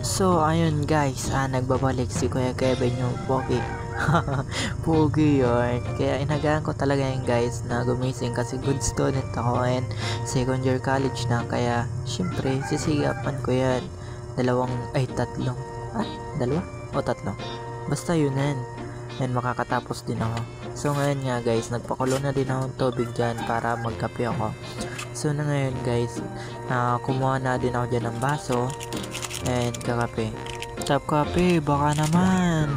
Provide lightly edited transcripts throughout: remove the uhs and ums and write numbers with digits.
So ayun guys, nagbabalik si Kuya Kevin yung Pogi. Pogi yun. Kaya inagaan ko talaga yun guys na gumising kasi good student ako and second year college na. Kaya syempre sisigapan ko yan. Tatlong. Dalawa? O tatlo. Basta yun yan. And makakatapos din ako. So ngayon nga guys, nagpakulo na din ako ng tubig dyan para magkape ako. So na ngayon guys, kumuha na din ako dyan ng baso. And kakape. Top Cafe, baka naman.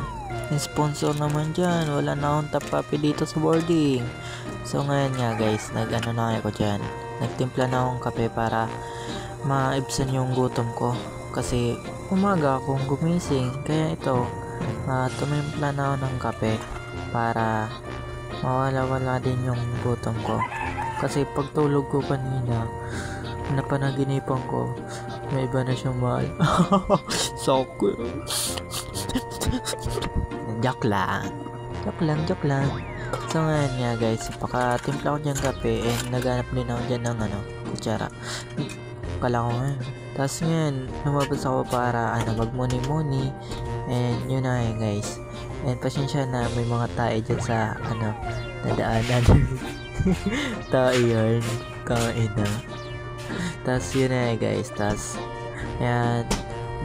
Sponsor naman dyan. Wala na akong Top Cafe dito sa boarding. So ngayon nga guys, nag-ano na ako dyan. Nagtimpla na akong kape para maibsan yung gutom ko. Kasi umaga akong gumising. Kaya ito, tumimpla na ako ng kape para mawala-wala din yung gutom ko. Kasi pagtulog ko kanina, napanaginipan ko may iba na siyang mahal. Soko. Joke lang. So ngayon nga guys, pakatimpla ko dyan kape and naghanap din ako dyan ng kutsara. Kala ko ngayon. Tapos ngayon, lumabas ako para mag-money and yun na yun guys. And pasensya na may mga tae dyan sa nadaanan. Tae yun. Kain na. Tas yun na guys, tas yan,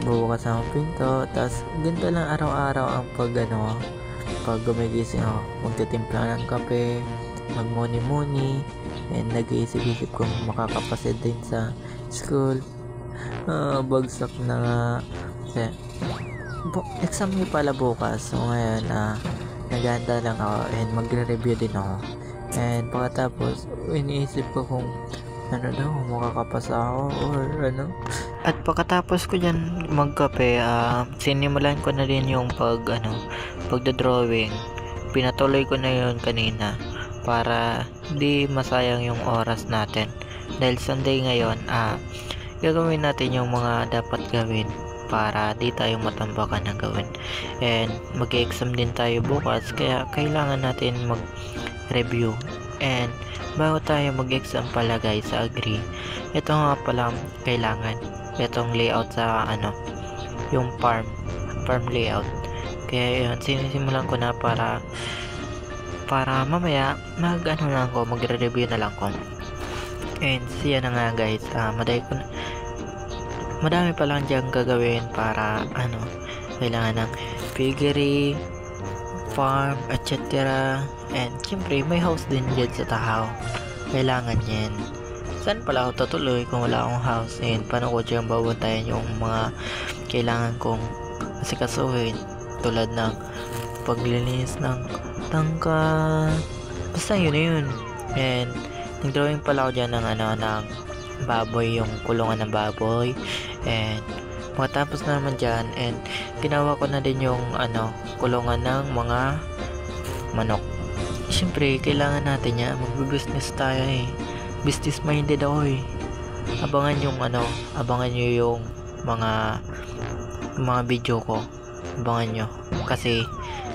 bubukas ang pinto, tas ganito lang araw-araw ang pag gumigising ako, magtitimpla ng kape, mag-money and nag-iisip-isip kung makakapasid din sa school. Bagsak na nga kasi exam niyo pala bukas. So ngayon naghahanda lang ako and magre-review din ako, and pagkatapos iniisip ko kung makakapasa ako or At pagkatapos ko dyan magkape, sinimulan ko na din yung pagdodrawing. Pinatuloy ko na yun kanina para di masayang yung oras natin. Dahil Sunday ngayon, gagawin natin yung mga dapat gawin para di tayo matambakan ng gawin. And mag-exam din tayo bukas, kaya kailangan natin mag-review. And bago tayo mag-exam pala guys sa Agri, ito nga pala kailangan itong layout sa yung farm layout. Kaya yun, sinisimulan ko na para mamaya magre-review na lang ko. And siya na nga guys, madami pa lang dyan gagawin para kailangan ng piggery, farm, etc. And syempre may house din dyan sa Tahaw, kailangan yan. Saan pala ako tutuloy kung wala akong house? And paano ko dyan babantayan yung mga kailangan kong asikasuhin, tulad ng paglinis ng tangka, basta yun na yun. And nagdrawing pala ako dyan ng baboy, yung kulungan ng baboy. And pagkatapos na naman dyan, and ginawa ko na din yung kulungan ng mga manok. Siyempre kailangan natin yan, magbe-business tayo business minded ako Abangan nyo yung mga video ko, abangan nyo kasi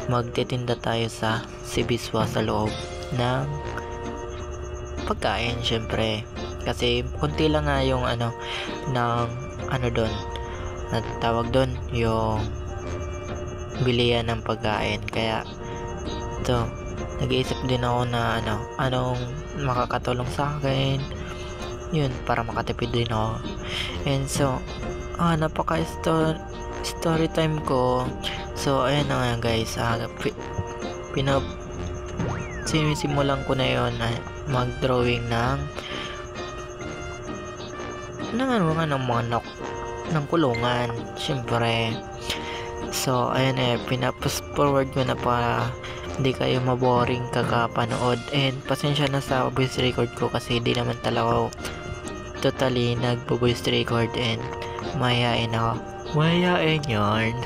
magtitinda tayo sa Sibiswa sa loob ng pagkain. Syempre kasi kunti lang nga yung doon, tawag doon yung bilihan ng pagkain. Kaya ito, nag-iisip din ako na anong makakatulong sa akin yun para makatipid din ako. And so napaka story time ko. So ayan na nga guys, sinisimulan ko na yun mag-drawing ng manok ng kulungan, syempre. So ayan pinapost forward ko na para hindi kayo maboring kakapanood. And pasensya na sa voice record ko kasi di naman talaga ako totally nagpo-voice record and mayayain yun.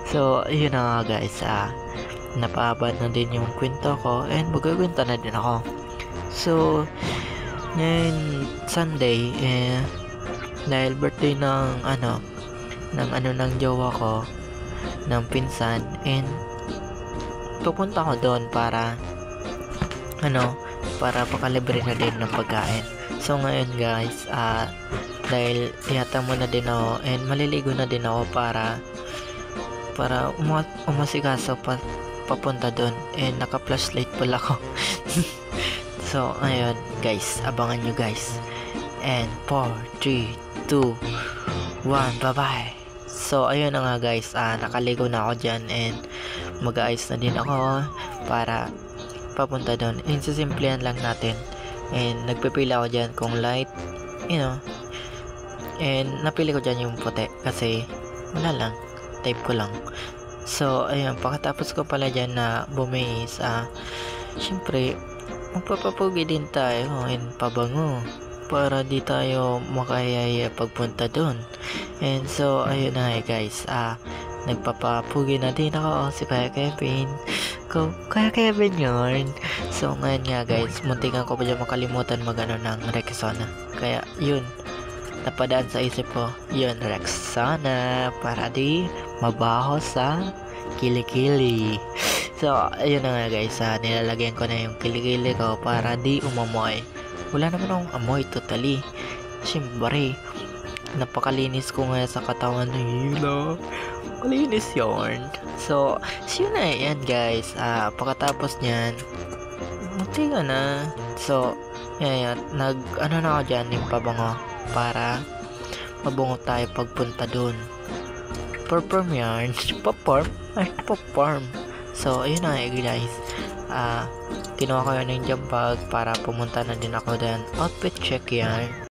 So yun na nga guys, napaabad na din yung kwento ko and magagwento na din ako. So ngayon Sunday, dahil birthday ng jowa ko, ng pinsan, and pupunta ko doon para pakalibre na din ng pagkain. So ngayon guys, dahil yata mo na din ako and maliligo na din ako para umasikaso papunta doon, and naka flashlight pala ako. So ayun guys, abangan nyo guys, and 4, 3, 2, 1, bye bye. So ayun na nga guys, nakaligo na ako dyan and mag-aayos na din ako para papunta doon, and sisimplehan lang natin, and nagpipila ako dyan kung light, you know, and napili ko dyan yung puti kasi wala lang, type ko lang. So ayun, pagkatapos ko pala dyan na bumihis, syempre magpapapugi din tayo and pabango para di tayo makayaya pagpunta doon. And so ayun na guys, nagpapapugi na din ako, si Kuya Kevin. Kuya Kevin yun. So ngayon nga guys, muntikan ko pa dyan makalimutan magano ng Rexona, kaya yun, napadaan sa isip ko, yun, Rexona, para di mabaho sa kilikili. So ayun na nga guys, nilalagyan ko na yung kilikili ko para di umamoy. Wala naman akong amoy totally, siyempre napakalinis ko nga sa katawan nila, malinis yun. So yun na yan guys, pagkatapos nyan munti ka na. So yan, na ako dyan yung pabango para mabungo tayo pagpunta dun. Perform yan. Perform. So ayun na guys, kinuha ko yun ng jump bag para pumunta na din ako dun. Outfit check yan.